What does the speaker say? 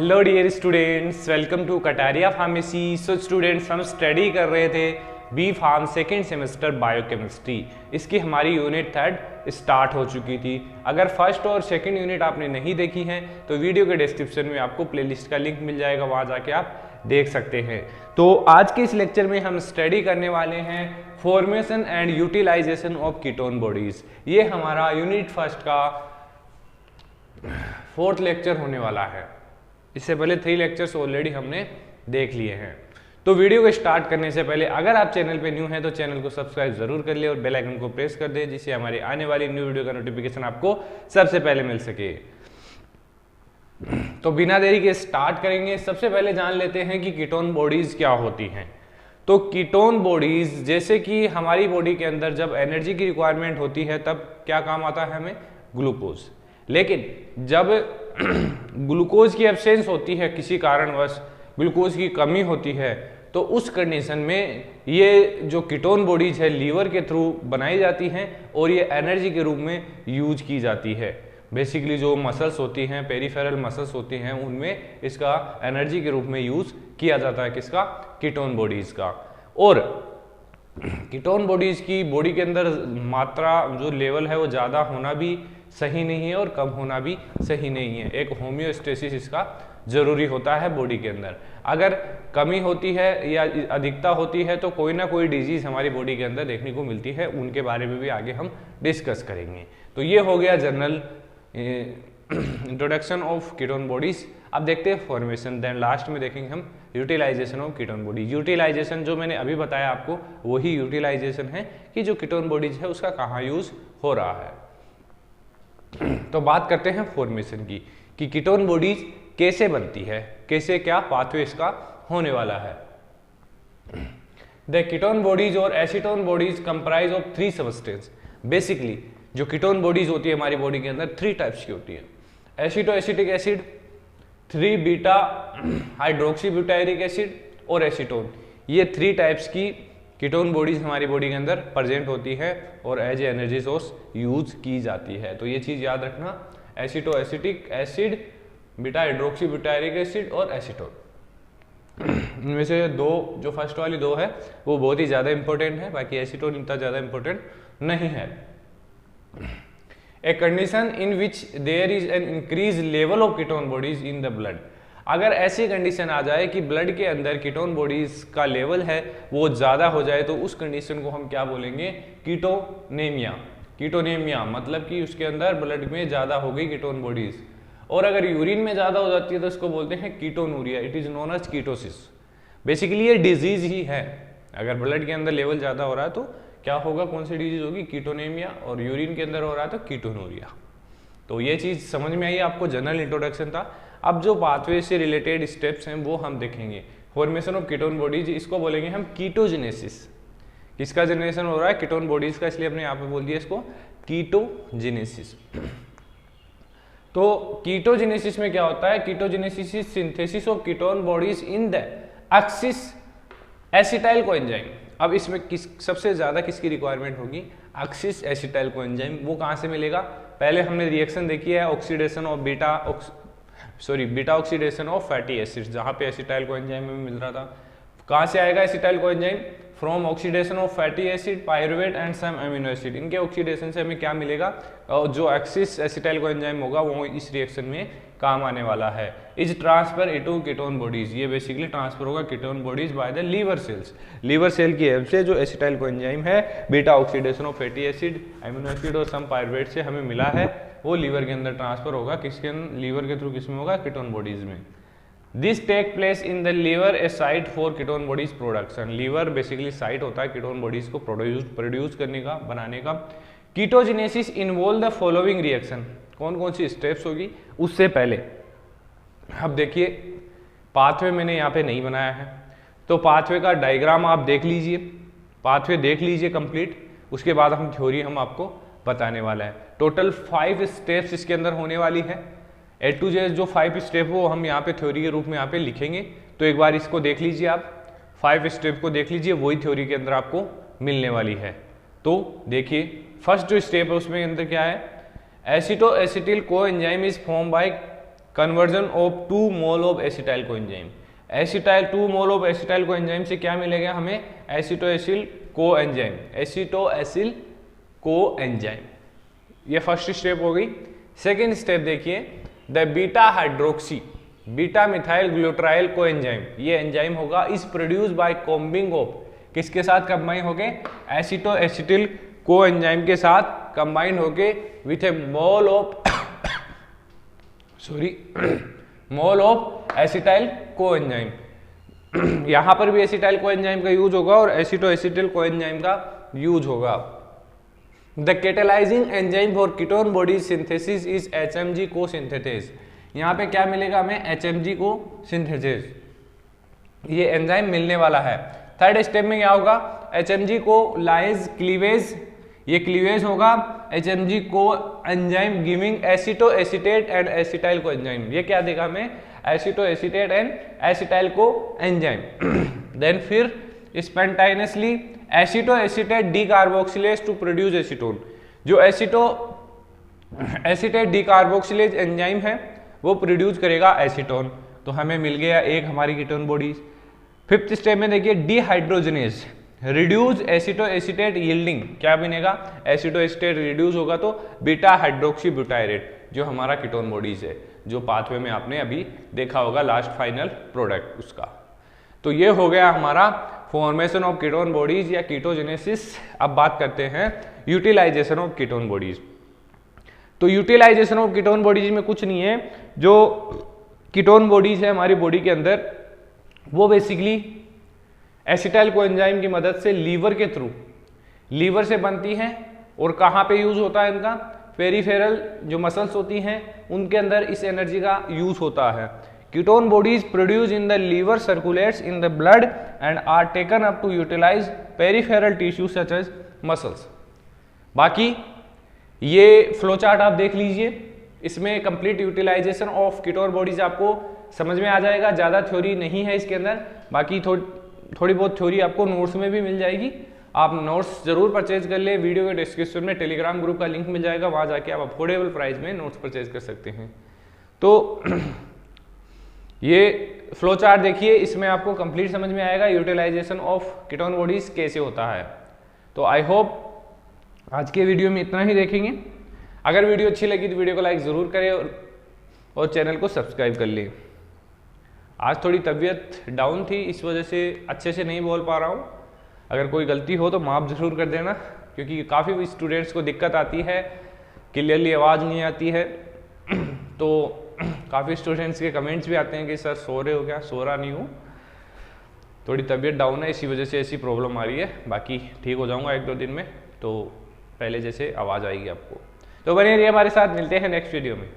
Hello dear students, welcome to Kataria pharmacy. So students, हम study कर रहे थे B pharm second semester biochemistry. इसकी हमारी यूनिट थर्ड स्टार्ट हो चुकी थी। अगर फर्स्ट और सेकंड यूनिट आपने नहीं देखी हैं तो वीडियो के डिस्क्रिप्शन में आपको प्लेलिस्ट का लिंक मिल जाएगा, वहाँ जाके आप देख सकते हैं। तो आज के इस लेक्चर में हम स्टडी करने वाले हैं formation and utilization of ketone bodies. ये हमारा यूनिट फर्स्ट का फोर्थ लेक्चर होने वाला है। इससे पहले 3 लेक्चर्स ऑलरेडी हमने देख लिए हैं। तो वीडियो को स्टार्ट करने से पहले अगर आप चैनल पे न्यू हैं तो चैनल को सब्सक्राइब जरूर कर ले और बेल आइकन को प्रेस कर दें, जिससे हमारी आने वाली न्यू वीडियो का नोटिफिकेशन आपको सबसे पहले मिल सके। तो बिना देरी के स्टार्ट करेंगे। सबसे पहले जान लेते हैं कि कीटोन बॉडीज क्या होती हैं। तो कीटोन बॉडीज, जैसे कि हमारी बॉडी के अंदर जब एनर्जी की रिक्वायरमेंट होती है तब क्या काम आता है हमें? ग्लूकोज। लेकिन जब ग्लूकोज की एब्सेंस होती है, किसी कारणवश ग्लूकोज की कमी होती है, तो उस कंडीशन में ये जो कीटोन बॉडीज है लीवर के थ्रू बनाई जाती हैं और ये एनर्जी के रूप में यूज की जाती है। बेसिकली जो मसल्स होती हैं, पेरिफेरल मसल्स होती हैं, उनमें इसका एनर्जी के रूप में यूज किया जाता है। किसका? कीटोन बॉडीज का। और कीटोन बॉडीज की बॉडी के अंदर मात्रा जो लेवल है वो ज़्यादा होना भी सही नहीं है और कम होना भी सही नहीं है। एक होम्योस्टेसिस इसका जरूरी होता है बॉडी के अंदर। अगर कमी होती है या अधिकता होती है तो कोई ना कोई डिजीज हमारी बॉडी के अंदर देखने को मिलती है। उनके बारे में भी आगे हम डिस्कस करेंगे। तो ये हो गया general introduction of ketone bodies. अब देखते हैं फॉर्मेशन, देन लास्ट में देखेंगे हम utilization of ketone bodies. Utilization जो मैंने अभी बताया आपको वही यूटिलाइजेशन है कि जो कीटोन बॉडीज है उसका कहाँ यूज हो रहा है। तो बात करते हैं फॉर्मेशन की कि कीटोन बॉडीज कैसे बनती है, कैसे क्या पाथवे इसका होने वाला है। द कीटोन बॉडीज और acetone bodies comprise of 3 substance. Basically जो कीटोन बॉडीज होती है हमारी बॉडी के अंदर 3 टाइप्स की होती है। Acetoacetic acid, 3 beta hydroxybutyric acid और एसीटोन। ये 3 टाइप्स की कीटोन बॉडीज हमारी बॉडी के अंदर प्रेजेंट होती है और as a energy source use की जाती है। तो ये चीज याद रखना, acetoacetic acid, beta hydroxybutyric acid और एसीटोन। इनमें से 2 जो फर्स्ट वाली 2 है वो बहुत ही ज्यादा इंपॉर्टेंट है, बाकी एसीटोन इतना ज्यादा इंपॉर्टेंट नहीं है। A condition in which there is an increase level of ketone bodies in the blood. अगर ऐसी कंडीशन आ जाए कि ब्लड के अंदर कीटोन बॉडीज का लेवल है वो ज्यादा हो जाए तो उस कंडीशन को हम क्या बोलेंगे? कीटोनेमिया। कीटोनेमिया मतलब कि उसके अंदर ब्लड में ज्यादा हो गई कीटोन बॉडीज। और अगर यूरिन में ज्यादा हो जाती है तो इसको बोलते हैं ketonuria. It is known as ketosis. Basically ये डिजीज ही है। अगर ब्लड के अंदर लेवल ज्यादा हो रहा है तो क्या होगा? कौन सी डिजीज होगी? कीटोनेमिया। और यूरिन के अंदर हो रहा है तो कीटोनूरिया। तो ये चीज समझ में आई, आपको जनरल इंट्रोडक्शन था। अब जो पाथवे से रिलेटेड स्टेप्स हैं वो हम देखेंगे। फॉर्मेशन ऑफ कीटोन बॉडीज, इसको बोलेंगे हम कीटोजेनेसिस। किसका जनरेशन हो रहा है? कीटोन बॉडीज का, इसलिए हमने यहाँ पे बोल दिया इसको कीटोजेनेसिस। तो कीटोजेनेसिस में क्या होता है? कीटोजेनेसिस is synthesis of ketone bodies in the axis acetyl coenzyme. अब इसमें सबसे ज्यादा किसकी रिक्वायरमेंट होगी? Axis acetyl coenzyme. वो कहाँ से मिलेगा? पहले हमने रिएक्शन देखी है oxidation of beta oxidation of fatty acids, जहाँ पे एसिटाइल कोएंजाइम में मिल रहा था। कहाँ से आएगा acetyl coenzyme? From oxidation of fatty acid, pyruvate and some amino acid. इनके ऑक्सीडेशन से हमें क्या मिलेगा? और जो एक्सिस एसिटाइल कोएंजाइम होगा वो इस रिएक्शन में काम आने वाला है। Is transfer into ketone bodies. ये बेसिकली ट्रांसफर होगा ketone bodies by the liver cells. Liver cell की हेल्प से जो एसिटाइल कोएंजाइम है beta oxidation of fatty acid, amino acid और सम पायरुवेट से हमें मिला है, वो लीवर के अंदर ट्रांसफर होगा। किसके? लीवर के थ्रू किसमें होगा? कीटोन बॉडीज में। This take place in the liver a site for ketone bodies production. Liver basically site होता है कीटोन बॉडीज को प्रोड्यूस करने का, बनाने का। कीटोजेनेसिस इन्वॉल्व द फॉलोइंग रिएक्शन। कौन कौन सी स्टेप्स होगी? उससे पहले अब देखिए, पाथवे मैंने यहाँ पे नहीं बनाया है, तो पाथवे का डायग्राम आप देख लीजिए, पाथवे देख लीजिए कंप्लीट। उसके बाद हम थ्योरी हम आपको बताने वाला है। टोटल 5 स्टेप्स इसके अंदर होने वाली है। ए टू जेड जो 5 स्टेप वो हम यहाँ पे थ्योरी के रूप में यहाँ पे लिखेंगे। तो एक बार इसको देख लीजिए, आप 5 स्टेप को देख लीजिए, वही थ्योरी के अंदर आपको मिलने वाली है। तो देखिए फर्स्ट जो स्टेप है उसमें अंदर क्या है? Acetoacetyl coenzyme is form by conversion of 2 mole of acetyl coenzyme. Acetyl 2 mole of acetyl coenzyme से क्या मिलेगा हमें, एसिटोएसिल कोएंजाइम, एसिटोएसिल कोएंजाइम। ये फर्स्ट स्टेप हो गई। सेकेंड स्टेप देखिए, the beta hydroxy beta methyl glutaryl coenzyme, ये enzyme होगा is produce by combing of, किसके साथ कंबाइन होके, एसिटोएसिटिल कोएंजाइम के साथ कंबाइन होके with a mole of mole of acetyl coenzyme. यहां पर भी एसिटाइल कोएंजाइम का यूज होगा और एसिटोएसिटिल कोएंजाइम का यूज होगा। The catalysing enzyme for ketone body synthesis is HMG co synthesis. यहाँ पे क्या मिलेगा हमें, HMG को सिंथेसिस, ये एंजाइम मिलने वाला है। थर्ड स्टेप में क्या होगा, HMG को लाइज क्लीवेज, ये क्लीवेज होगा HMG coenzyme giving acetoacetate and acetyl coenzyme, ये क्या देगा हमें, acetoacetate and acetyl coenzyme. Then फिर spontaneously acetoacetate decarboxylase to produce acetone, जो एसिटेट डीकार्बोक्सिलेज एंजाइम है वो प्रोड्यूस करेगा एसीटोन। तो हमें मिल गया एक हमारी कीटोन बॉडीज। फिफ्थ स्टेप में देखिए, डीहाइड्रोजनेज रिड्यूस एसिटोएसिटेट यील्डिंग, क्या बनेगा, एसिटोएसिटेट रिड्यूस होगा तो बीटा हाइड्रोक्सी ब्यूटायरेट, जो हमारा कीटोन बॉडीज है, जो पाथवे में आपने अभी देखा होगा लास्ट फाइनल प्रोडक्ट उसका। तो ये हो गया हमारा फॉर्मेशन ऑफ कीटोन बॉडीज या कीटोजेनेसिस। अब बात करते हैं यूटिलाइजेशन ऑफ कीटोन बॉडीज। तो यूटिलाइजेशन ऑफ कीटोन बॉडीज में कुछ नहीं है, जो कीटोन बॉडीज है हमारी बॉडी के अंदर, वो बेसिकली एसिटाइल कोएंजाइम की मदद से लीवर के थ्रू, लीवर से बनती हैं। और कहाँ पे यूज होता है इनका, पेरिफेरल जो मसल्स होती हैं उनके अंदर इस एनर्जी का यूज होता है। Ketone bodies produce in the liver circulates in the blood and are taken up to utilize peripheral tissue such as muscles. बाकी ये फ्लो चार्ट आप देख लीजिए, इसमें complete utilization of ketone bodies आपको समझ में आ जाएगा। ज़्यादा थ्योरी नहीं है इसके अंदर, बाकी थोड़ी बहुत थ्योरी आपको नोट्स में भी मिल जाएगी। आप नोट्स जरूर परचेज कर ले, वीडियो के डिस्क्रिप्शन में टेलीग्राम ग्रुप का लिंक मिल जाएगा, वहाँ जाके आप अफोर्डेबल प्राइस में नोट्स परचेज कर सकते हैं। तो ये फ्लो चार्ट देखिए, इसमें आपको कंप्लीट समझ में आएगा यूटिलाइजेशन ऑफ कीटोन बॉडीज कैसे होता है। तो आई होप आज के वीडियो में इतना ही देखेंगे। अगर वीडियो अच्छी लगी तो वीडियो को लाइक ज़रूर करें और चैनल को सब्सक्राइब कर लें। आज थोड़ी तबीयत डाउन थी, इस वजह से अच्छे से नहीं बोल पा रहा हूँ। अगर कोई गलती हो तो माफ़ ज़रूर कर देना, क्योंकि काफ़ी स्टूडेंट्स को दिक्कत आती है, क्लियरली आवाज़ नहीं आती है। तो काफ़ी स्टूडेंट्स के कमेंट्स भी आते हैं कि सर सो रहे हो क्या, सो रहा नहीं हूँ, थोड़ी तबीयत डाउन है, इसी वजह से ऐसी प्रॉब्लम आ रही है। बाकी ठीक हो जाऊँगा 1-2 दिन में, तो पहले जैसे आवाज़ आएगी आपको। तो बने रहिए हमारे साथ, मिलते हैं नेक्स्ट वीडियो में।